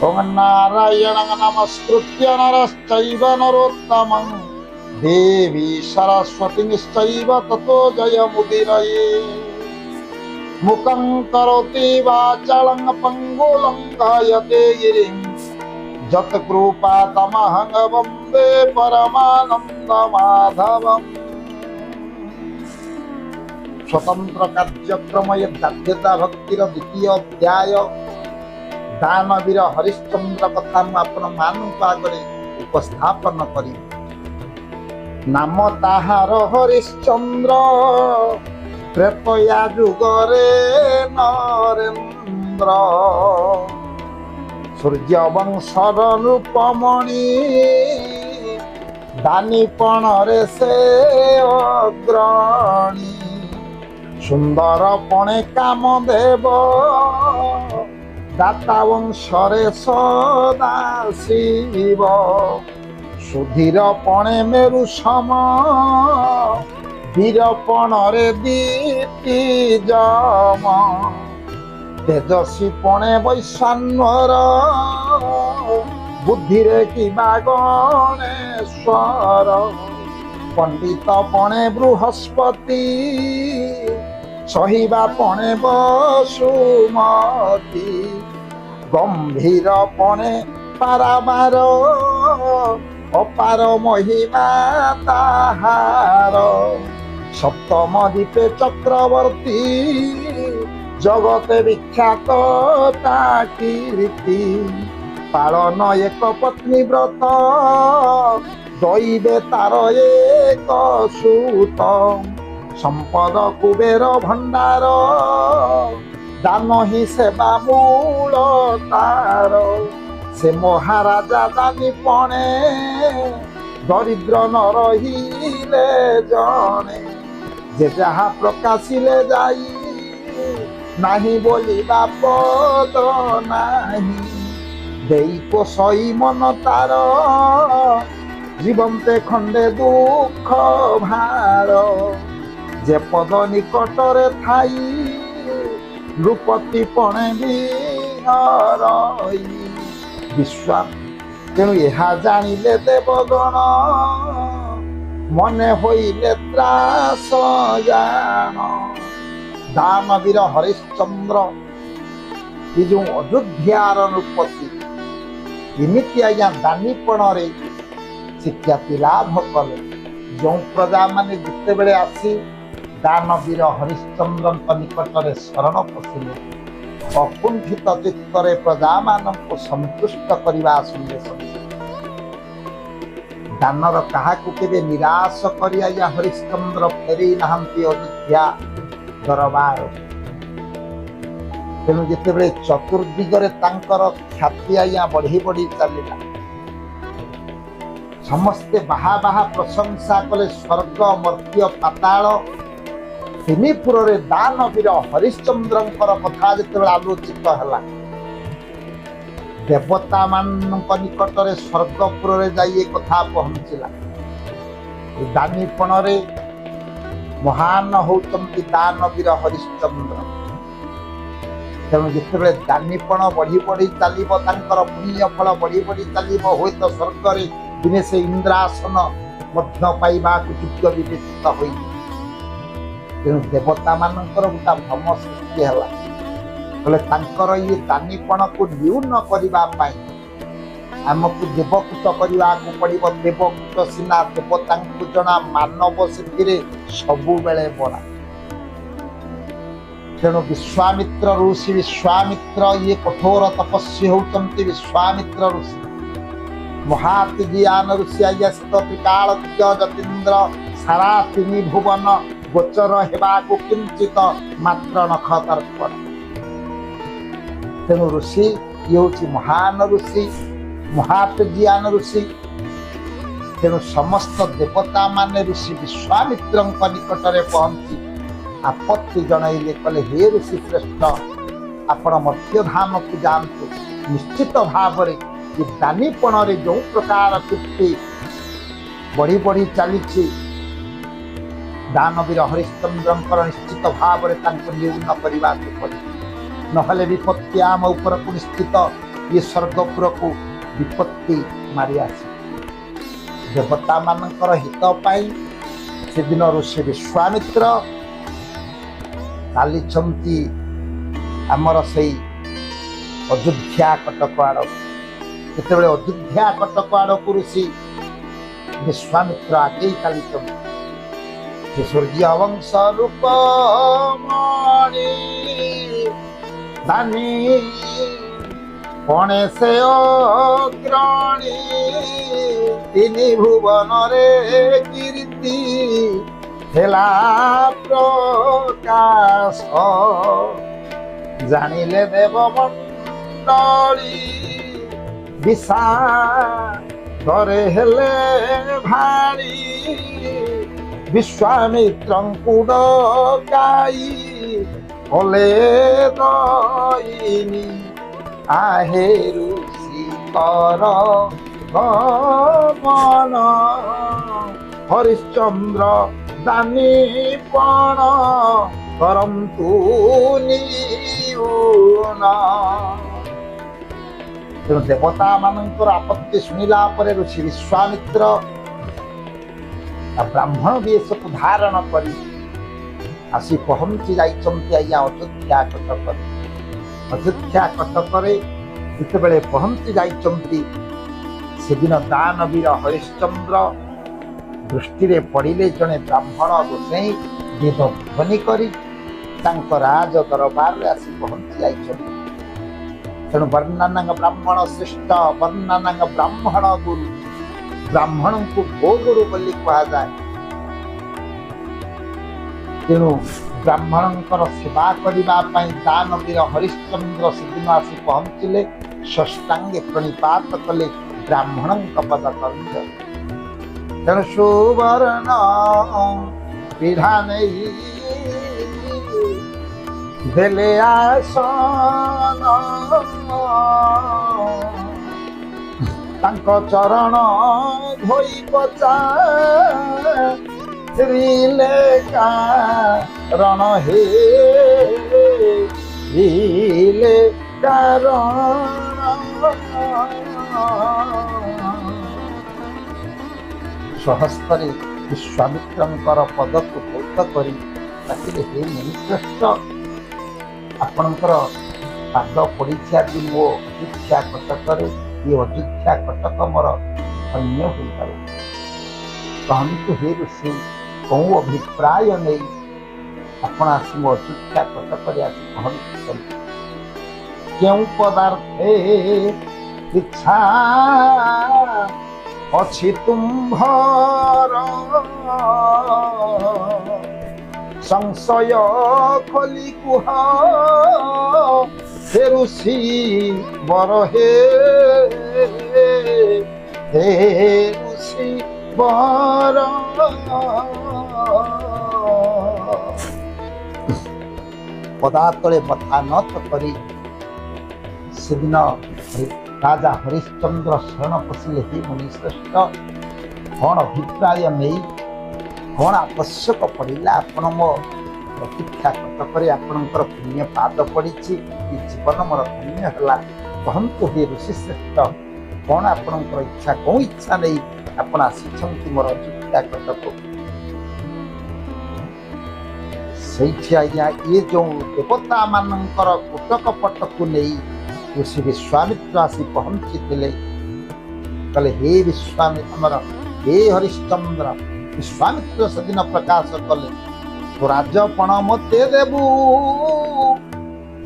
ओम नारायणं नमस्कृत्य नरश्चैव नरोत्तमं देवी सरस्वतीश्चैव ततो जयमुदीरये। मुखं करोति वाचालं पङ्गुलङ्घयते गिरिं यत्कृपातमहं वन्दे परमानन्दमाधवम्। स्वतंत्र कार्यक्रम यद्यता भक्तिर द्वितीय अध्याय दानवीर हरिश्चंद्र कथा आपण मानक आगे उपस्थापन करी। नाम ताहार हरिश्चंद्र त्रेतया जुगरे नरेन्द्र सूर्यवंशर रूपमणि दानीपण रे से अग्रणी सुंदर पणे कामदेव दाता वंशरे सदा शिव सुधीर पणे मेरु सम वीरपण रे दीति जम तेजस्वी पणे वैश्वानर बुद्धि रे किबा गणेश्वर पंडित पणे बृहस्पति सहिबा पणे बसुमती गंभीर पणे पाराबार अपार महिमा ताहार सप्तम दीपे चक्रवर्ती जगते विख्यात ता कीर्ति पालन एक पत्नी व्रत दैवे तार एक सूत संपद कुबेर भंडार दान ही सेवा मूल तार से महाराजा दानी पणे दरिद्र न रहिले जणे जे जहा प्रकाशिले जाई नाही बोलिबा पद नाही देई पोषई मन तार जीवंते खंडे दुख भार जे पद निकटरे थाई नृपति पणे बिहरई विश्वा तेणु यह जानिले देवगण मने होइले त्रास जान। दानवीर हरिश्चंद्र ये जो अयोध्यार नृपति इमिति आज्ञा दानीपण रे शिक्षाति लाभ कले जो प्रजा माने जिते बेले आसी दानवीर हरिश्चंद्र निकट में शरण पशिले अकुंठित चित्तरे प्रजा मानक संतुष्ट करने दानर क्या निराश कर हरिश्चंद्र फेरी नहांती अयोध्या दरबार तेणु जिते चतुर्दिगरे ख्याति आज्ञा बढ़ी बढ़ी चलला समस्ते बाहा बाहा प्रशंसा कले स्वर्ग मर्त्य पाताल तिनिपुर रे दानवीर हरिश्चंद्र कथा जिते आलोचित है देवता मान निकट में स्वर्गपुर रे जाइए कथा पहुंचला दानीपण रे महान होचंती दानवीर हरिश्चंद्र तेणु जिते दानीपण बढ़ी बढ़ी चलिब पुण्य फल बढ़ी बढ़ी चलिब हुए तो स्वर्ग रे दिने से इंद्रासन पाइबा योग्य विवेचित होई तेणु देवता मानकर गोटा भ्रम सृष्टि है ये दानीपण को न्यून करने आमको देवकूट करने को पड़ो देवकूट सीना देवता जना मानव से सबु बेले बड़ा तेणु विश्वामित्र ऋषि ये कठोर तपस्वी होती विश्वामित्र ऋषि महाज्ञान ऋषि आयस्त त्रिकाल जतीन्द्र सारा तीन भुवन गोचर हेबाकु किंचित मात्र नख तर्पण तेणु ऋषि ये हूँ महान ऋषि महाज्ञान ऋषि तेणु समस्त देवता माने ऋषि विश्वामित्र निकट में पहुंची आपत्ति जनइले कले हे ऋषि श्रेष्ठ आपण मर्त्यधाम को जातु निश्चित भाव ये दानीपण रे जो प्रकार कीर्ति बढ़ी बढ़ी चली दानवीर हरिश्चंद्र निश्चित भाव न्यून करने पड़े नहले विपत्ति आम उपर निश्चित ये स्वर्गपुर को विपत्ति मारी आसी देवता मानकर हित पाई से दिन ऋषि विश्वामित्र चली आमर से अयोध्या कटक आड़ जिते अयोध्या कटक आड़ को ऋषि विश्वामित्र आगे चली स्वर्गीय वंश रूप दानी पणे से अग्रणी तीन भुवन रे कीर्ति हेला प्रकाश जानिले देव मंडली विषा करे हेले भारी विश्वामित्रंकु डकाई कले दईनी आहे ऋषि कर गमन हरिश्चंद्र दानीपण करन्तु नियून। तेणु देवता मानकर आपत्ति शुणिला पर ऋषि विश्वामित्र ब्राह्मण वेश को धारण करी आसी पहुंची जाइछन्ति आज्ञा अयोध्या कटक। अयोध्या कटक जितेबले पहुंची जाइछन्ति सेदिन दानवीर हरिश्चंद्र दृष्टि रे पड़िले जड़े ब्राह्मण गोसाई वेद ध्वनि करी राज दरबार रे आसी पहुंची जाइछन्ति। तेणु वर्णनांग ब्राह्मण श्रेष्ठ वर्णनांग ब्राह्मण गुरु ब्राह्मण को गो गुरु बोली कहा जाए। तेणु ब्राह्मण सेवा करने दानवीर हरिश्चंद्र सेदिन आसी पहुंचले षष्टांगे प्रणिपात कले ब्राह्मण पद कंज। तेणु सुवर्ण पीढ़ा नहीं देले आसन तांको चरण धोई पचा रण हे सहस्ତରେ विश्वामित्रंकर पद को धौत करी हे मुनिश्रेष्ठ आपणकर पाद पड़ीछा कि मो अयोध्या कटक ये अयोध्या कटक मोर धन्य हो गला। कहतु हे ऋषि कौ अभिप्राय नहीं आपण आसी मो अयोध्या कटक आसी कहतु क्यों पदार्थे इच्छा अछि तुम्भर संशय खोली कुह हे ऋषि बर हे ऋषि बर। पदातले मथा नत करी सेदिन राजा हरिश्चंद्र शरण पशिले हे मुनिश्रेष्ठ कौन अभिप्राय नहीं कौन आवश्यक पड़ा आपण मो प्रतीक्षा कटक आपणकर पुण्य पाद पड़ी जीवन मोर धन्य है। कहतु हे ऋषिश्रेष्ठ कौन आपणकर इच्छा कौ इच्छा नहीं आपण आसी मोर अयोध्या कटक से आज्ञा ये जो देवता मानकर कुटक पट को नहीं ऋषि विश्वामित्र आसी पहुंची कले हे विश्वामित्र हे हरिश्चंद्र विश्वामित्र सेदिन प्रकाश कले स्वराजपण मते देबू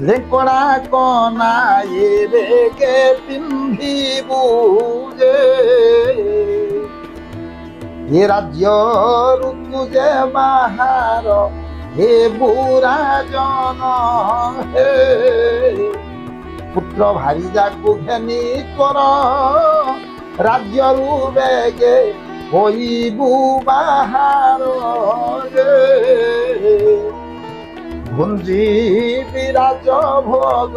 लेकड़ा कना ये बेगे पिंधिबू जे ये राज्य ऋतु जे बाहर हे बुरा जन हे पुत्र भारीजा को घेनी कर राज्य बेगे होइबू बाहर भुंजी विराज भोग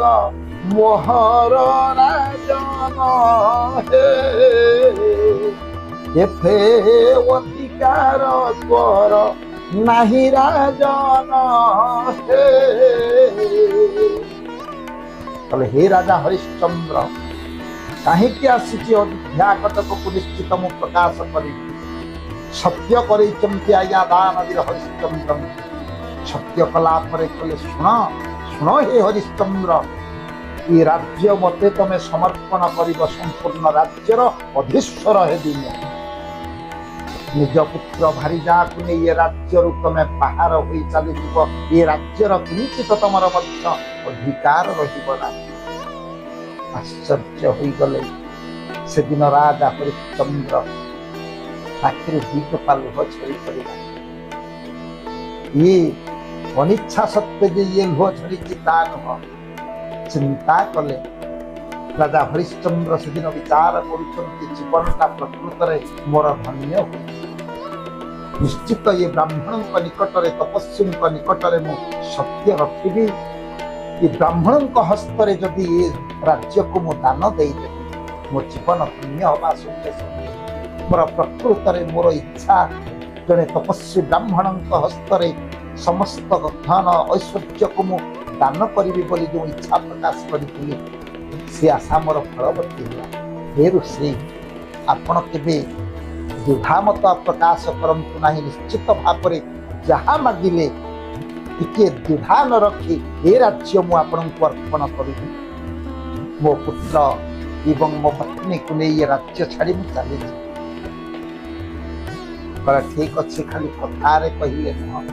मोहर राजन हे एथे अधिकार तोर नाही राजन हे। हे राजा हरिश्चंद्र कहीं आसी अयोध्या कटक को निश्चित मु प्रकाश करी सत्य करते आज्ञा दानवीर हरिश्चंद्र सत्य कला कले शुण शुण हे हरिश्चंद्र ये राज्य मते तमें समर्पण कर संपूर्ण राज्यर अधीश्वर है दिन निज पुत्र भारीजा को नहीं ये राज्य तमें बाहर हो चली ये राज्यर किंचित तुम अधिकार रहा आश्चर्य हो गले से दिन राजा हरिश्चंद्र आखिर दीपा लुह झरी पड़ा ये अनिच्छा सत्वे जे ये लुह झरी नुह चिंता कले राजा हरिश्चंद्र से दिन विचार कर जीवनटा प्रकृत मोर धन्य हो निश्चित ये ब्राह्मण निकट में तपस्वी निकट में मु सत्य रखी ये ब्राह्मण हस्त जदि ये राज्य को मु दान देदेवी मो जीवन धन्य हवा संगे मोर प्रकृत मोर इच्छा जड़े तपस्वी ब्राह्मण हस्त समस्त धन ऐश्वर्य को मु दान करी बोली जो इच्छा प्रकाश करी से आशा मोर फलवती है ऋषि आपण के द्विधा मत प्रकाश करंतु नाही निश्चित भाव जहाँ मागिले टिके द्विधा न रखी ए राज्य मु आपण को अर्पण करी मो पुत्र एवं मो पत्नी को नहीं ये राज्य छाड़ी मु चली ठीक अच्छे खाली कथारे कहले न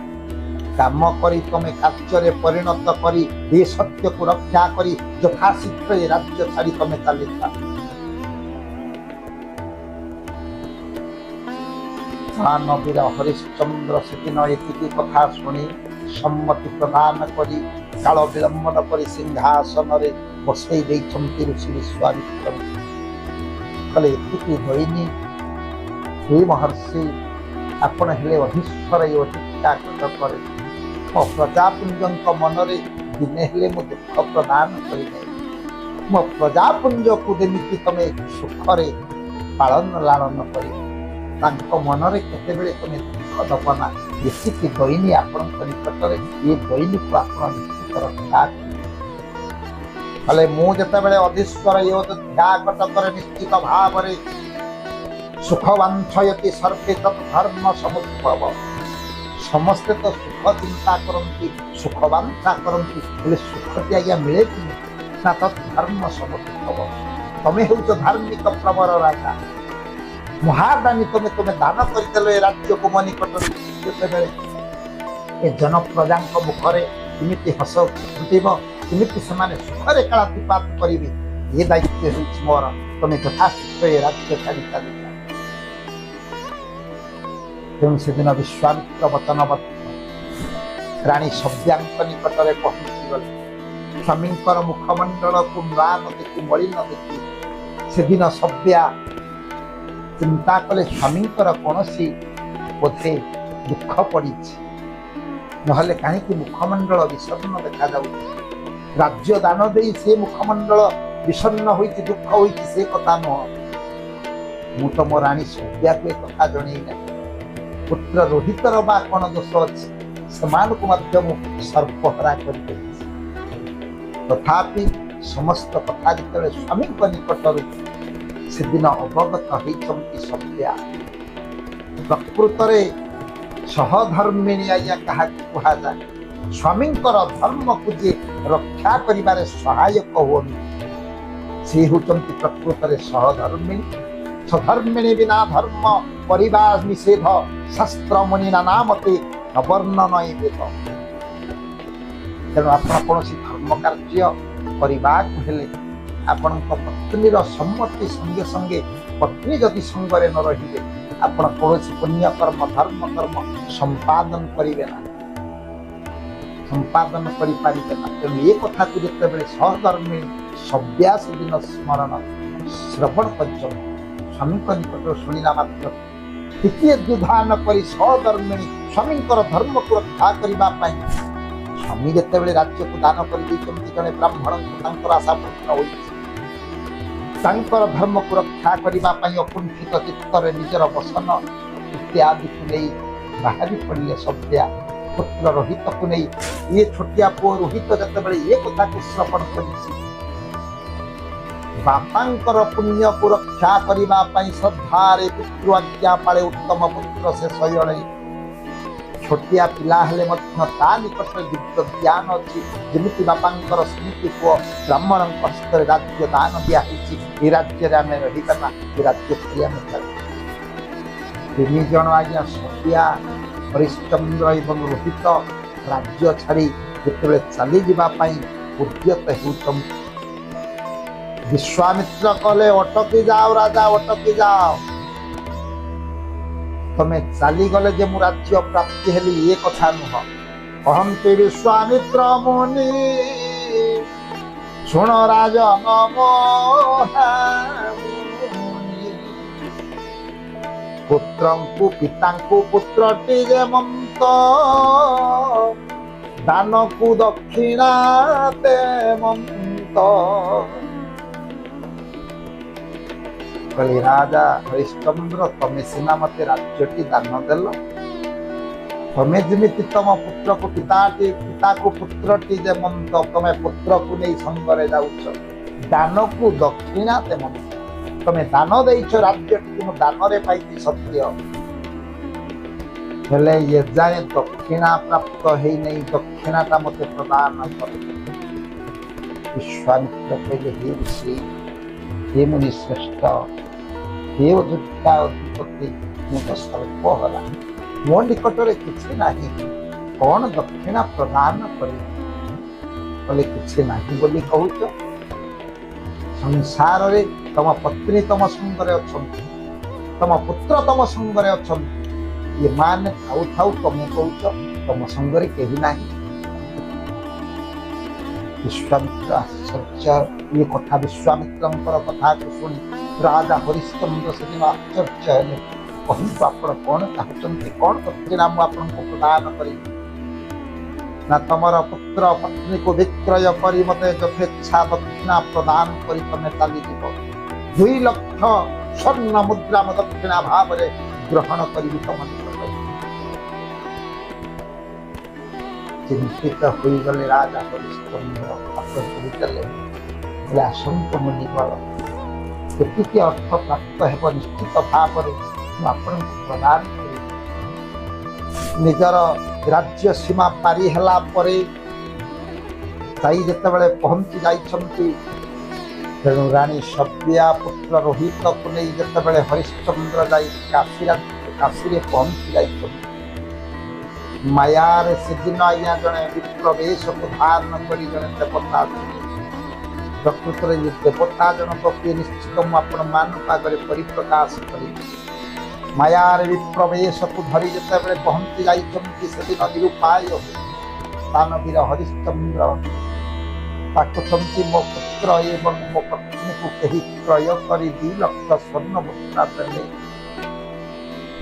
काम करी तमें कार्य परिणत करी ये सत्य को रक्षा करी यथाशीघ्र ये राज्य छाड़ी तमें चली दानवीर हरिश्चंद्र से दिन एति कथा शुणी सम्मति प्रदान करी काल विलंबन कर सिंहासन बसई ऋषि विश्वामित्र कले एति होइनी हे महर्षि आपण हेले अधीश्वर अधिष्ठा करे मो प्रजापुंज मनरे दिने हेले मु दुख प्रदान करी मो प्रजापुंज को देमिति तमे सुखरे पालन लालन करी मनरे केते तुम दुख दबना बेसिक दैनी आपण निकट ये दैनी को आप निश्चित रक्षा कले मुझे अधीश्वर अयोध्या कटक निश्चित भाव सुख वांछयति सर्वे तत्धर्म समुद्भव समस्ते तो सुख चिंता करती सुख वांछा करती सुखटी आज्ञा मिले कि ना तत्धर्म समुद्भव तमें हूँ धार्मिक प्रवर राजा महादानी तुम्हें तुम्हें दान करदेल राज्य को मो निकट ए जन प्रजा मुखरे केमी हस फुटब केमी से सुखरे कालातिपात करेंगे ये दायित्व हो मोर तुम्हें यथाशीघ्र ये राज्य छाड़ी चली तेणु से दिन विश्वामित्र वचनबद्ध राणी सभ्यांक निकट में पहुंची गले स्वामी मुखमंडल को म्लान देखी मलिन देखी से दिन सभ्या चिंता कले स्वामी कौन सी बोधे दुख पड़ी नहले कहीं मुखमंडल विषर्ण देखा राज्य दान दे से मुखमंडल विषर्ण हो दुख हो से कथा नुह मु तो मो राणी सभ्या को कथा जन पुत्र रोहितर बा कौन दोष अच्छी से सर्पहरा कर तथापि समस्त कथा जिते स्वामी निकट से दिन अवगत होती सभ्या प्रकृत सहधर्मिणी आज्ञा क्या कहुए स्वामी धर्म को जे रक्षा करिबारे सहायक हो से होचंती प्रकृत सहधर्मिणी सधर्मिणी बिना धर्म परिवार निषेध शास्त्र मुनि नाना मते अवर्णन वेद तेणु आप कौन धर्म कार्य करने आपण पत्नीर सम्मति संगे संगे पत्नी जदि संगरे न रही आपण कौन पुण्य कर्म धर्म कर्म संपादन करेंगे ना संपादन करें तेणु ये कथा को जिते सहधर्मी सभ्या से दिन स्मरण श्रवण कर स्वामी निकट शुणिला मात्र टिके द्विधा न कर सहधर्मिणी स्वामी धर्म को रक्षा करने स्वामी जिते राज्य को दान कर जड़े ब्राह्मण आशा पूर्ण हो धर्म को रक्षा करने अकुंठित चित्तर निजर बसन इत्यादि को नहीं बाहरी पड़े सभ्या पुत्र रोहित को नहीं ये छोटिया पुओ रोहित जिते ये कथा को श्रवण कर ବାପାଙ୍କର ପୁଣ୍ୟକୁ ରକ୍ଷା କରିବା ପାଇଁ ଶ୍ରଦ୍ଧାରେ ପିତୃ ଆଜ୍ଞା ପାଳେ ଉତ୍ତମ ପୁତ୍ର ସେ ଶୟଳେ। ଛୋଟିଆ ପିଲା ହେଲେ ମଧ୍ୟ ତା ନିକଟରେ ଦିବ୍ୟ ଜ୍ଞାନ ଅଛି। ଯେମିତି ବାପାଙ୍କର ସେମିତି ପୁଅ ବ୍ରାହ୍ମଣଙ୍କ ହସ୍ତରେ ରାଜ୍ୟ ଦାନ ଦିଆହେଇଛି। ଏ ରାଜ୍ୟରେ ଆମେ ରହିବା ନା, ଏ ରାଜ୍ୟ ଛାଡ଼ି ଆମେ ଚାଲିବା। ତିନି ଜଣ ଆଜ୍ଞା ସତିଆ ହରିଶ୍ଚନ୍ଦ୍ର ଏବଂ ରୋହିତ ରାଜ୍ୟ ଛାଡ଼ି ଯେତେବେଳେ ଚାଲିଯିବା ପାଇଁ ଉଦ୍ୟତ ହେଉଛନ୍ତି, ବିଶ୍ୱାମିତ୍ର କହିଲେ ଅଟକି ଯାଅ ରାଜା, ଅଟକି ଯାଅ। ତମେ ଚାଲିଗଲେ ଯେ ମୁଁ ରାଜ୍ୟ ପ୍ରାପ୍ତି ହେଲି ଏ କଥା ନୁହଁ। କହନ୍ତି ବିଶ୍ୱାମିତ୍ର ମୁନି ଶୁଣ ରାଜନ ମହାମୁନି, ପୁତ୍ରଙ୍କୁ ପିତାଙ୍କୁ ପୁତ୍ରଟି ଯେମନ୍ତ, ଦାନକୁ ଦକ୍ଷିଣା ତେମନ୍ତ। କହିଲେ ରାଜା ହରିଶ୍ଚନ୍ଦ୍ର ତମେ ସିନା ମତେ ରାଜ୍ୟଟି ଦାନ ଦେଲ, ତମେ ଯେମିତି ତମ ପୁତ୍ରକୁ ପିତାକୁ ପୁତ୍ରଟି ଯେମନ୍ତ, ତମେ ପୁତ୍ରକୁ ନେଇ ସଙ୍ଗରେ ଯାଉଛ, ଦାନକୁ ଦକ୍ଷିଣା ତେମନ୍ତ। ତମେ ଦାନ ଦେଇଛ ରାଜ୍ୟଟି, ମୁଁ ଦାନରେ ପାଇଛି ସତ୍ୟ, ହେଲେ ଏ ଯାଏ ଦକ୍ଷିଣା ପ୍ରାପ୍ତ ହେଇନେଇ, ଦକ୍ଷିଣାଟା ମତେ ପ୍ରଦାନ କର। ବିଶ୍ୱାମିତ୍ର କହିଲେ ହେ ଋଷି, ହେ ମୁନି ଶ୍ରେଷ୍ଠ, ହେ ଅଯୋଧ୍ୟା ଅଧିପତି, ମୁଁ ତ ସର୍ବହରା, ମୋ ନିକଟରେ କିଛି ନାହିଁ, କଣ ଦକ୍ଷିଣା ପ୍ରଦାନ କରିବି? କହିଲେ କିଛି ନାହିଁ ବୋଲି କହୁଛ? ସଂସାରରେ ତମ ପତ୍ନୀ ତମ ସଙ୍ଗରେ ଅଛନ୍ତି, ତମ ପୁତ୍ର ତମ ସଙ୍ଗରେ ଅଛନ୍ତି, ଏମାନେ ଥାଉ ଥାଉ ତମେ କହୁଛ ତମ ସଙ୍ଗରେ କେହି ନାହିଁ। ବିଶ୍ୱାମିତ୍ର ଆଶ୍ଚର୍ଯ୍ୟ। ଏ କଥା ବିଶ୍ୱାମିତ୍ରଙ୍କର କଥାକୁ ଶୁଣି ରାଜା ହରିଶ୍ଚନ୍ଦ୍ର ସେଦିନ ଆଶ୍ଚର୍ଯ୍ୟ ହେଲେ। କହନ୍ତୁ ଆପଣ କଣ ଚାହୁଁଛନ୍ତି, କଣ ଦକ୍ଷିଣା ମୁଁ ଆପଣଙ୍କୁ ପ୍ରଦାନ କରିବି? ନା ତମର ପୁତ୍ର ପତ୍ନୀକୁ ବିକ୍ରୟ କରି ମତେ ଯଥେଚ୍ଛା ଦକ୍ଷିଣା ପ୍ରଦାନ କରି ତମେ ଚାଲିଯିବ। 2 ଲକ୍ଷ ସ୍ୱର୍ଣ୍ଣ ମୁଦ୍ରା ଦକ୍ଷିଣା ଭାବରେ ଗ୍ରହଣ କରିବି ତମ ନିକଟରେ। ଚିନ୍ତିତ ହୋଇଗଲେ ରାଜା ହରିଶ୍ଚନ୍ଦ୍ର, ହାତ ଧରିଦେଲେ, ହେଲେ ଆସନ୍ତୁ ମୁନିବର, କେତିକି ଅର୍ଥ ପ୍ରାପ୍ତ ହେବ ନିଶ୍ଚିତ ଭାବରେ ମୁଁ ଆପଣଙ୍କୁ ପ୍ରଦାନ କରିବି। ନିଜର ରାଜ୍ୟ ସୀମା ପାରି ହେଲା ପରେ ଯାଇ ଯେତେବେଳେ ପହଞ୍ଚି ଯାଇଛନ୍ତି, ତେଣୁ ରାଣୀ ସବ୍ୟା ପୁତ୍ର ରୋହିତକୁ ନେଇ ଯେତେବେଳେ ହରିଶ୍ଚନ୍ଦ୍ର ଯାଇ କାଶୀରେ ପହଞ୍ଚି ଯାଇଛନ୍ତି, ମାୟାରେ ସେଦିନ ଆଜ୍ଞା ଜଣେ ବିପ୍ରବେଶକୁ ଧାରଣ କରି ଜଣେ ଦେବତା ଅଛନ୍ତି। ପ୍ରକୃତରେ ଏ ଦେବତା ଜଣକ କିଏ ନିଶ୍ଚିତ ମୁଁ ଆପଣ ମାନଙ୍କ ଆଗରେ ପରିପ୍ରକାଶ କରିବି। ମାୟାରେ ବିପ୍ରବେଶକୁ ଧରି ଯେତେବେଳେ ପହଞ୍ଚି ଯାଇଛନ୍ତି, ସେଦିନ ନିରୁପାୟ ଦାନବୀର ହରିଶ୍ଚନ୍ଦ୍ର ତାକୁଛନ୍ତି ମୋ ପୁତ୍ର ଏବଂ ମୋ ପତ୍ନୀକୁ କେହି କ୍ରୟ କରି 2 ଲକ୍ଷ ସ୍ୱର୍ଣ୍ଣ ମୁଦ୍ରା ଦେଲେ,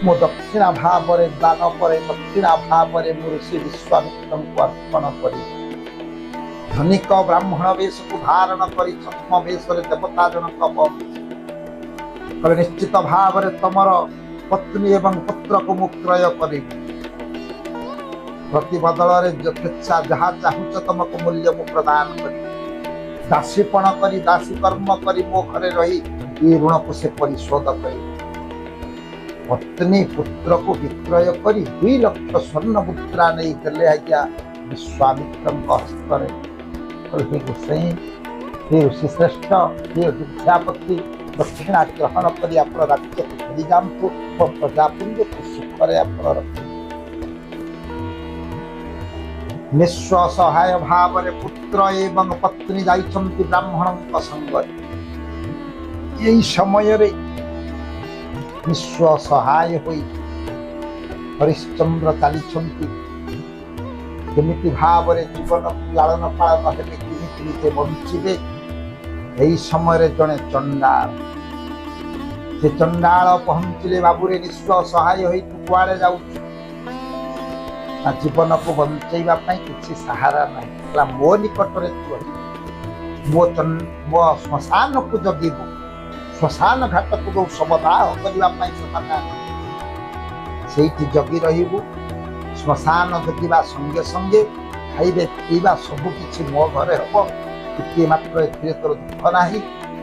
ମୁଁ ଦକ୍ଷିଣା ଭାବରେ ଦାନ ପରେ ଦକ୍ଷିଣା ଭାବରେ ମୁଁ ଋଷି ବିଶ୍ୱାମିତ୍ରଙ୍କୁ ଅର୍ପଣ କରି ଧନିକ ବ୍ରାହ୍ମଣ ବେଶକୁ ଧାରଣ କରି ଛଦ୍ମ ବେଶରେ ଦେବତା ଜଣକ କହିଲେ ନିଶ୍ଚିତ ଭାବରେ ତମର ପତ୍ନୀ ଏବଂ ପୁତ୍ରକୁ ମୁଁ କ୍ରୟ କରିବି। ପ୍ରତିବଦଳରେ ଯଥେଚ୍ଛା ଯାହା ଚାହୁଁଛ ତମକୁ ମୂଲ୍ୟ ମୁଁ ପ୍ରଦାନ କରିବି। ଦାସୀପଣ କରି ଦାସୀ କର୍ମ କରି ମୋ ଘରେ ରହି ଏ ଋଣକୁ ସେ ପରିଶୋଧ କରିବି। ପତ୍ନୀ ପୁତ୍ରକୁ ବିକ୍ରୟ କରି 2 ଲକ୍ଷ ସ୍ୱର୍ଣ୍ଣ ମୁଦ୍ରା ନେଇ ଦେଲେ ଆଜ୍ଞା ବିଶ୍ୱାମିତ୍ରଙ୍କ ହସ୍ତରେ। ହେ ଋଷି ଶ୍ରେଷ୍ଠ, ହେ ଅଯୋଧ୍ୟାପତି, ଦକ୍ଷିଣା ଗ୍ରହଣ କରି ଆପଣ ରାଜ୍ୟକୁ ଫେରି ଯାଆନ୍ତୁ, ମୋ ପ୍ରଜାପୁଞ୍ଜକୁ ସୁଖରେ ଆପଣ ରଖନ୍ତୁ। ନିଃସ୍ୱ ସହାୟ ଭାବରେ ପୁତ୍ର ଏବଂ ପତ୍ନୀ ଯାଇଛନ୍ତି ବ୍ରାହ୍ମଣଙ୍କ ସଙ୍ଗରେ। ଏହି ସମୟରେ ନିଃସ୍ୱ ସହାୟ ହୋଇ ହରିଶ୍ଚନ୍ଦ୍ର ଚାଲିଛନ୍ତି। କେମିତି ଭାବରେ ଜୀବନକୁ ଲାଳନ ପାଳନ ହେବେ, କେମିତି ନିଜେ ବଞ୍ଚିବେ। ଏହି ସମୟରେ ଜଣେ ଚଣ୍ଡାଳ, ସେ ଚଣ୍ଡାଳ ପହଞ୍ଚିଲେ, ବାବୁରେ ନିଃସ୍ୱ ସହାୟ ହୋଇ ତୁ କୁଆଡ଼େ ଯାଉଛୁ? ନା ଜୀବନକୁ ବଞ୍ଚେଇବା ପାଇଁ କିଛି ସାହାରା ନାହିଁ, ହେଲା ମୋ ନିକଟରେ ତୁ ମୋ ଶ୍ମଶାନକୁ ଜଗିବୁ। ଶ୍ମଶାନ ଘାଟକୁ ଯୋଉ ଶବଦାହ କରିବା ପାଇଁ ସେମାନେ ସେଇଠି ଜଗି ରହିବୁ। ଶ୍ମଶାନ ଜଗିବା ସଙ୍ଗେ ସଙ୍ଗେ ଖାଇବେ ପିଇବା ସବୁ କିଛି ମୋ ଘରେ ହବ। ଟିକିଏ ମାତ୍ର ଏଥିରେ ତୋର ଦୁଃଖ ନାହିଁ।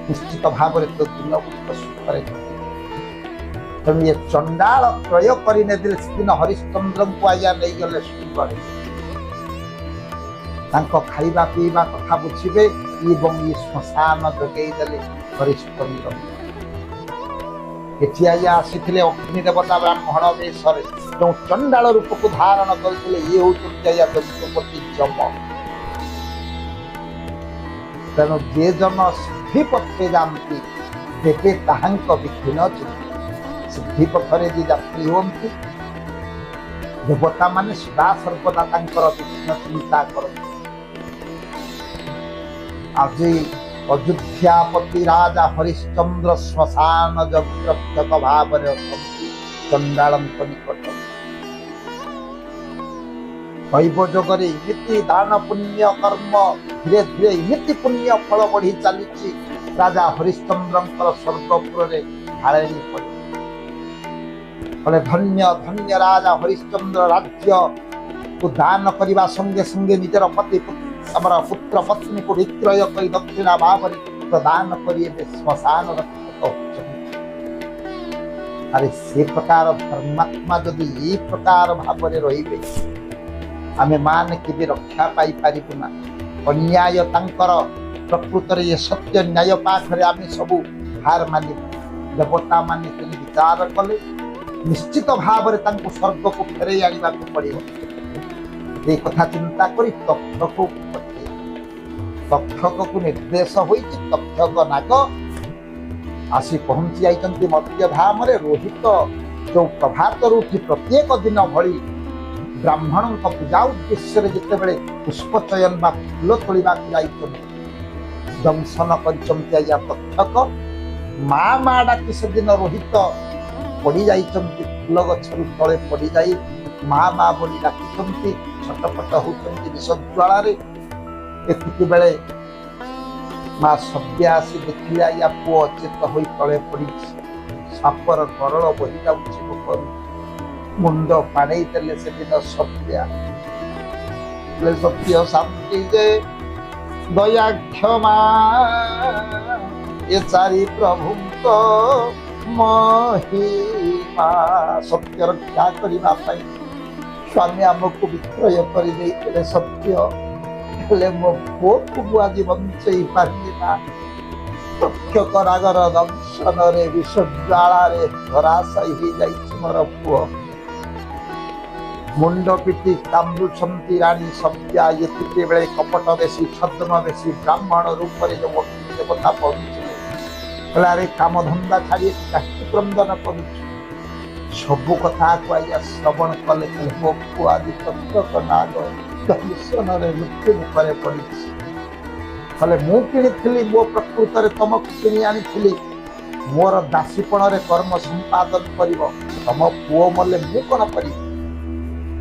ନିଶ୍ଚିତ ଭାବରେ ତୋ ଦିନଗୁଡ଼ିକ ସୁଖରେ କଟିବ। ତେଣୁ ଏ ଚଣ୍ଡାଳ କ୍ରୟ କରିନେଲେ ସେଦିନ ହରିଶ୍ଚନ୍ଦ୍ରଙ୍କୁ ଆଜ୍ଞା ନେଇଗଲେ ଶୃଙ୍ଗରେ। ତାଙ୍କ ଖାଇବା ପିଇବା କଥା ବୁଝିବେ ଏବଂ ଏ ଶ୍ମଶାନ ଯୋଗେଇ ଦେଲେ ହରିଶ୍ଚନ୍ଦ୍ର। ଏଠି ଆଜ୍ଞା ଆସିଥିଲେ ଅଗ୍ନି ଦେବତା ବ୍ରାହ୍ମଣ ବେଶରେ, ଯେଉଁ ଚଣ୍ଡାଳ ରୂପକୁ ଧାରଣ କରିଥିଲେ ଇଏ ହେଉଛନ୍ତି ଆଜ୍ଞା ଦୈତ୍ୟପତି ଯମ। ତେଣୁ ଯେ ଜନ ସିଦ୍ଧି ପଥେ ଯାଆନ୍ତି ତେବେ ତାହାଙ୍କ ବିଘ୍ନ ଚିନ୍ତା। ସିଦ୍ଧି ପଥରେ ଯେ ଯାତ୍ରୀ ହୁଅନ୍ତି ଦେବତା ମାନେ ସଦା ସର୍ବଦା ତାଙ୍କର ବିଘ୍ନ ଚିନ୍ତା କରନ୍ତି। ଆଜି ଅଯୋଧ୍ୟାପତି ରାଜା ହରିଶ୍ଚନ୍ଦ୍ର ଶ୍ମଶାନ ଯଜ୍ଞରକ୍ଷକ ଭାବରେ ଅଛନ୍ତି ଚଣ୍ଡାଳଙ୍କ ନିକଟରେ। ଦୈବ ଯୋଗରେ ଏମିତି ଦାନ ପୁଣ୍ୟ କର୍ମ ଧୀରେ ଧୀରେ ଏମିତି ପୁଣ୍ୟ ଫଳ ବଢି ଚାଲିଛି, ରାଜା ହରିଶ୍ଚନ୍ଦ୍ରଙ୍କର ସ୍ୱର୍ଗପୁରରେ ଢାଳେଣି ପଡେ। ଧନ୍ୟ ଧନ୍ୟ ରାଜା ହରିଶ୍ଚନ୍ଦ୍ର ରାଜ୍ୟକୁ ଦାନ କରିବା ସଙ୍ଗେ ସଙ୍ଗେ ନିଜର ପତି ଆମର ପୁତ୍ର ପତ୍ନୀକୁ ବିକ୍ରୟ କରି ଦକ୍ଷିଣା ଭାବରେ ପ୍ରଦାନ କରି ଏବେ ଶ୍ମଶାନ ରକ୍ଷକ ହେଉଛନ୍ତି। ଆରେ ସେ ପ୍ରକାର ଧର୍ମାତ୍ମା ଯଦି ଏଇ ପ୍ରକାର ଭାବରେ ରହିବେ ଆମେ ମାନେ କେବେ ରକ୍ଷା ପାଇପାରିବୁ ନା। ଅନ୍ୟାୟ ତାଙ୍କର ପ୍ରକୃତରେ ଏ ସତ୍ୟ ନ୍ୟାୟ ପାଖରେ ଆମେ ସବୁ ହାର ମାନିବୁ। ଦେବତା ମାନେ তিনি ବିଚାର କଲେ ନିଶ୍ଚିତ ଭାବରେ ତାଙ୍କୁ ସ୍ୱର୍ଗକୁ ଫେରାଇ ଆଣିବାକୁ ପଡ଼ିବ। এই କଥା ଚିନ୍ତା କରି ତକ୍ଷକକୁ ପଠେଇ ତକ୍ଷକକୁ ନିର୍ଦ୍ଦେଶ ହୋଇଛି। ତକ୍ଷକ ନାଗ ଆସି ପହଞ୍ଚି ଯାଇଛନ୍ତି ମର୍ତ୍ତ୍ୟଧାମରେ। ରୋହିତ ଯେଉଁ ପ୍ରଭାତରୁ ଉଠି ପ୍ରତ୍ୟେକ ଦିନ ଭଳି ବ୍ରାହ୍ମଣଙ୍କ ପୂଜା ଉଦ୍ଦେଶ୍ୟରେ ଯେତେବେଳେ ପୁଷ୍ପ ଚୟନ ବା ଫୁଲ ତୋଳିବାକୁ ଯାଇଛନ୍ତି ଦଂଶନ କରିଛନ୍ତି ଆଜ୍ଞା ତକ୍ଷକ। ମା ଡାକି ସେଦିନ ରୋହିତ ପଡ଼ି ଯାଇଛନ୍ତି ଫୁଲ ଗଛରୁ ତଳେ ପଡ଼ିଯାଇ ମା ବୋଲି ଡାକିଛନ୍ତି, ଛଟପଟ ହେଉଛନ୍ତି ବିଷଜ୍ୱାଳାରେ। ଏତିକି ବେଳେ ମା ସବ୍ୟା ଆସି ଦେଖିଲେ ଆଜ୍ଞା ପୁଅ ଅଚେତ ହୋଇ ତଳେ ପଡ଼ିଛି। ସାପର ଗରଳ ବହି ଯାଉଛି ମୁଖରୁ। ମୁଣ୍ଡ ପାଣେଇ ଦେଲେ ସେଦିନ ସବ୍ୟା। ସତ୍ୟ ଶାନ୍ତି ଯେ ଦୟା କ୍ଷମା ଏ ଚାରି ପ୍ରଭୁଙ୍କ ମହିମା। ସତ୍ୟ ରକ୍ଷା କରିବା ପାଇଁ ସ୍ୱାମୀ ଆମକୁ ବିକ୍ରୟ କରିଦେଇଥିଲେ ସତ୍ୟ, ହେଲେ ମୋ ପୁଅକୁ ମୁଁ ଆଜି ବଞ୍ଚେଇ ପାରିଲି ନା। ତକ୍ଷକ ରାଗର ଦଂଶନରେ ବିଷଜ୍ୱାଳାରେ ଧରାଶାୟୀ ହେଇଯାଇଛି ମୋର ପୁଅ। ମୁଣ୍ଡ ପିଟି କାନ୍ଦୁଛନ୍ତି ରାଣୀ ସବ୍ୟା। ଏତିକିବେଳେ କପଟ ବେଶୀ ଛଦ୍ମ ବେଶୀ ବ୍ରାହ୍ମଣ ରୂପରେ ଯେଉଁ ଦେବତା ପହଞ୍ଚିଲେ। କହିଲାରେ କାମଧନ୍ଦା ଛାଡ଼ି କାହିଁକି କ୍ରନ୍ଦନ କରୁଛୁ? ସବୁ କଥାକୁ ଆଜ୍ଞା ଶ୍ରବଣ କଲେ। ମୋ ପୁଅ ଆଜି ତକ୍ଷକ ନାଗ ଦଂଶନରେ ମୃତ୍ୟୁ ମୁଖରେ ପଡ଼ିଛି। ହେଲେ ମୁଁ କିଣିଥିଲି, ମୋ ପ୍ରକୃତରେ ତମକୁ କିଣି ଆଣିଥିଲି ମୋର ଦାସୀପଣରେ କର୍ମ ସମ୍ପାଦନ କରିବ। ତମ ପୁଅ ମଲେ ମୁଁ କ'ଣ କରିବି?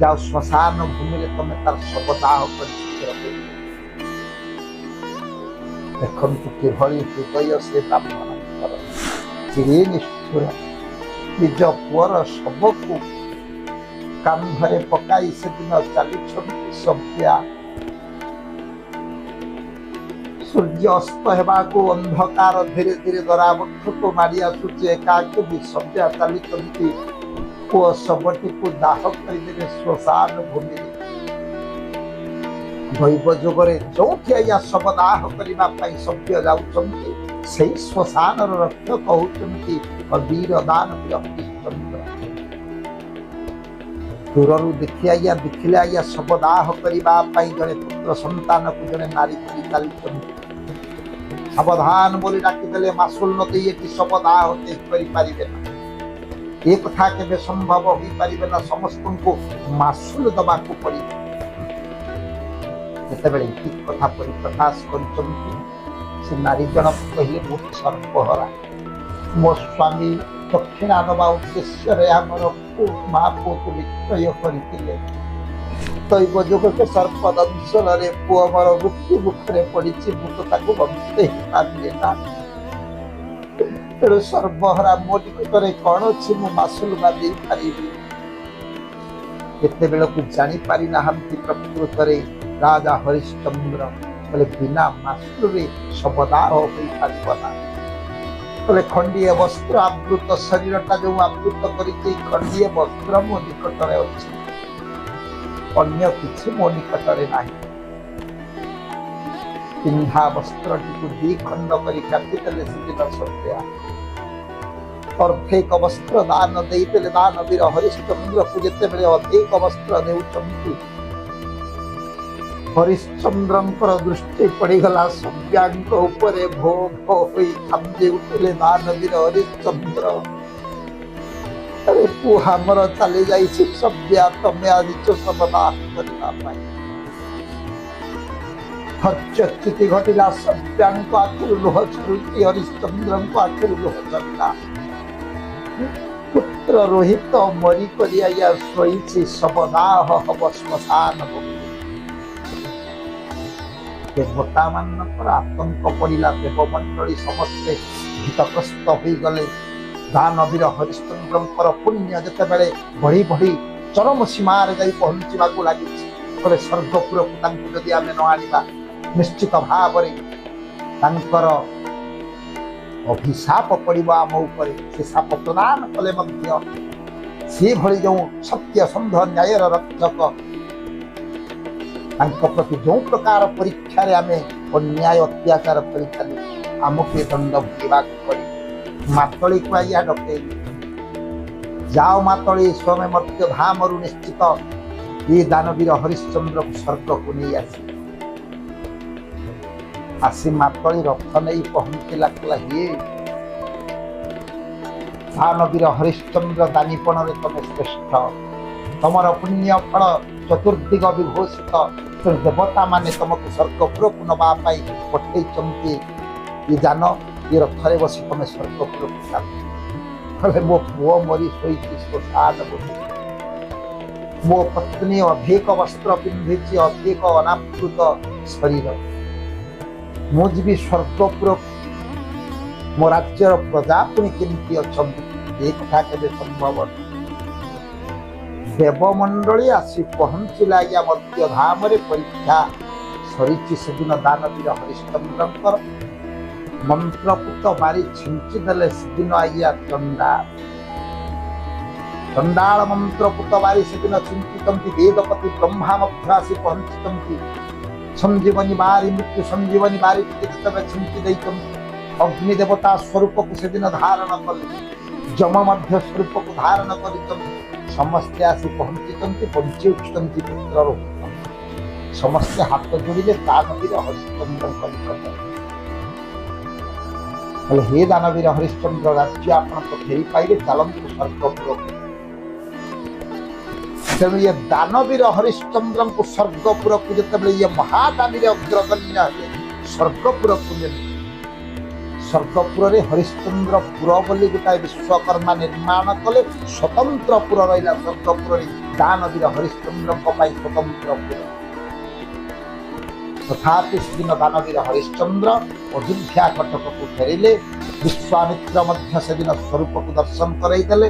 ଯାଉ ଶ୍ମଶାନ ଭୂମିରେ ତମେ ତାର ଶବଦାହ କରି ଦେଖନ୍ତୁ କିଭଳି ହୃଦୟ ସେ ବ୍ରାହ୍ମଣଙ୍କର। ଚିରି ନିଷ୍ଠୁର ନିଜ ପୁଅର ଶବକୁ କାନ୍ଧରେ ପକାଇ ସେଦିନ ଚାଲିଛନ୍ତି ସବ୍ୟା। ସୂର୍ଯ୍ୟ ଅସ୍ତ ହେବାକୁ ଅନ୍ଧକାର ଧୀରେ ଧୀରେ ଦରାବକ୍ଷକୁ ମାଡ଼ି ଆସୁଛି। ଏକାକି ବି ସବ୍ୟା ଚାଲିଛନ୍ତି ପୁଅ ଶବଟିକୁ ଦାହ କରିଦେବେ ଶ୍ମଶାନ ଭୂମିରେ। ଦୈବ ଯୁଗରେ ଯୋଉଠି ଆଜ୍ଞା ଶବ ଦାହ କରିବା ପାଇଁ ସଭ୍ୟ ଯାଉଛନ୍ତି ସେଇ ଶ୍ମଶାନର ରକ୍ଷକ ହେଉଛନ୍ତି ବୀର ଦାନବୀର ହରିଶ୍ଚନ୍ଦ୍ର। ଦୂରରୁ ଦେଖିଲେ ଆଜ୍ଞା ଶବ ଦାହ କରିବା ପାଇଁ ଜଣେ ପୁତ୍ର ସନ୍ତାନକୁ ଜଣେ ନାରୀ କରି ଚାଲିଛନ୍ତି। ସାବଧାନ ବୋଲି ଡାକିଦେଲେ ମାସୁଲ ନ ଦେଇ ଏଠି ଶବ ଦାହ କରିପାରିବେ ନା। ଏ କଥା କେବେ ସମ୍ଭବ ହୋଇପାରିବେ ନା। ସମସ୍ତଙ୍କୁ ମାସୁଲ ଦେବାକୁ ପଡ଼ିବ। ଯେତେବେଳେ ଠିକ କଥା ପରିପ୍ରକାଶ କରିଛନ୍ତି ସେ ନାରୀ ଜଣକ କହିଲେ ମୁଁ ସର୍ବହରା। ମୋ ସ୍ୱାମୀ ଦକ୍ଷିଣା ଦେବା ଉଦ୍ଦେଶ୍ୟରେ ଆମର ମା ପୁଅକୁ ବିକ୍ରୟ କରିଥିଲେ। ଦୈବ ଯୋଗକୁ ସର୍ପ ଦଂଶନରେ ପୁଅ ମୋର ମୃତ୍ୟୁ ମୁଖରେ ପଡ଼ିଛି। ମୁଁ ତ ତାକୁ ବଞ୍ଚେଇ ପାରିଲି ନା। ତେଣୁ ସର୍ବହରା ମୋ ନିକଟରେ କ'ଣ ଅଛି ମୁଁ ମାସୁଲ ବା ଦେଇପାରିବି? କେତେବେଳକୁ ଜାଣିପାରି ନାହାନ୍ତି ପ୍ରକୃତରେ ରାଜା ହରିଶ୍ଚନ୍ଦ୍ର। କହିଲେ ବିନା ମାସୁଲରେ ଶବଦାହ ହୋଇପାରିବ ନା। बोले खंडीय वस्त्र आवृत शरीरटा जो आवृत कर खंडीय वस्त्र मो निकट अच्छी अन्य किसी मो निकट नहीं पिंधा वस्त्र दी खंड कर काटिदेले सत्या अर्धेक वस्त्र दान देदेले दानवीर हरिश्चंद्र को जिते बड़े अधिक वस्त्र देउचंती हरिश्चंद्र दृष्टि पड़गला सभ्यांक उपरे भो भो होई कांदे उठिले दानवीर हरिश्चंद्र अरे पु हमर चली जाई सभ्या तमे आज समाधान करना पाई हर्चच्युति घटिला सभ्यांक आखिर लुह झरुची हरिश्चंद्र को आखिर लुह झरला पुत्र रोहित मरी करिया शोई शवदाह हब श्मशान देवता मानकर आतंक पड़ा देवमंडली समस्ते भीतग्रस्त हो गले दानवीर हरिश्चंद्र पुण्य जिते बढ़ी बढ़ी चरम सीमार जा पहुंचा लगी स्वर्गपुर को जदि आम न आनिबा निश्चित भाव अभिशाप पड़ो आम उपर से शाप प्रदान कले सी भली जो सत्य संध न्याय रक्षक प्रति जो प्रकार परीक्षा आम अन्याय अत्याचार कर आमको दंड भोगवा पड़े मातली को आइया डके जाओ मातली स्वयं मर्त्य धाम निश्चित ये दानवीर हरिश्चंद्र स्वर्ग को नहीं आसी मातली रथ नहीं पहुंचला कहला हे दानवीर हरिश्चंद्र दानीपण तमे श्रेष्ठ तमर पुण्य फल चतुर्दिग विभूषित देवता माने तुमको स्वर्गपुर को नवा पठे ये जान ये रथरे बसी तुम स्वर्गपुर को मो पुओ मरी शोई श्मशान मो पत्नी अधिक वस्त्र पिंधि अधिक अनावृत शरीर मुझे स्वर्गपुर मो राज्यर प्रजा पुणी केमती अच्छा कथा के संभव देवमंडली आसी पहुंचला या मध्य धाम परीक्षा सरी से दिन दानवीर हरिश्चंद्र मंत्रपुत मारी छिंचिदेले से दिन आइया चंडाल मंत्रपुत मारी से दिन छिंचितंती वेदपति ब्रह्मा मध्य आसी पहुंचितंती संजीवनी मारी मृत्यु संजीवनी मारी छिंची देइतंती अग्निदेवता स्वरूप को से दिन धारण कले जम मध्य स्वरूप को धारण कर समस्ते आसी पहुंची बंची उठुंट पुत्र समस्ते हाथ जोड़े दानवीर हरिश्चंद्र हे दानवीर हरिश्चंद्र राज्य आप फेरी पाइबे चलतु स्वर्गपुर तेणु ये दानवीर हरिश्चंद्र को स्वर्गपुर को जिते ये महादानी अग्रगण्य स्वर्गपुर को स्वर्गपुर रे हरिश्चंद्र पुर बोली गोटाए विश्वकर्मा निर्माण कले स्वतंत्र पुर रहा स्वर्गपुर दानवीर हरिश्चंद्र स्वतंत्र पुर तथापि दिन दानवीर हरिश्चंद्र अयोध्या कटक को फेरिले विश्वामित्र मध्य से दिन स्वरूप को दर्शन करईदेले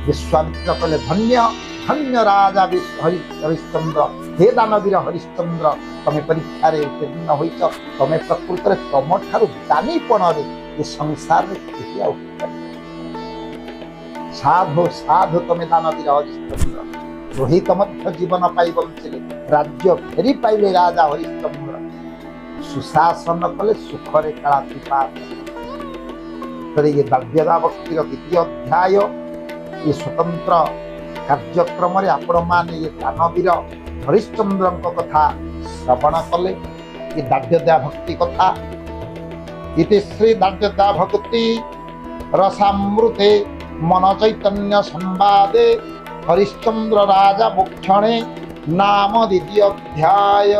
विश्वामित्र कहले धन्य धन्य राजा हरिश्चंद्र हे दानवीर हरिश्चंद्र तमे परीक्षा उत्तीर्ण होइछ तमे प्रकृत में तम ठारू दानीपण ये संसार में साधु साधु तमे दानवीर हरिश्चंद्र रोहित मध्य जीवन पाई बंचिले राज्य फेरी पाइले राजा हरिश्चंद्र सुशासन कले सुखरे कालातीपात ये दाव्यदा भक्तिर द्वितीय अध्याय ये स्वतंत्र कार्यक्रम आपण माने ये दानवीर हरिश्चंद्र कथा श्रवण कले ये दाव्यदा भक्ति कथा इति श्री दाव्यदा भक्ति रसामृते मन चैतन्य संवादे हरिश्चंद्र राजा मोक्षणे नाम द्वितीय अध्याय।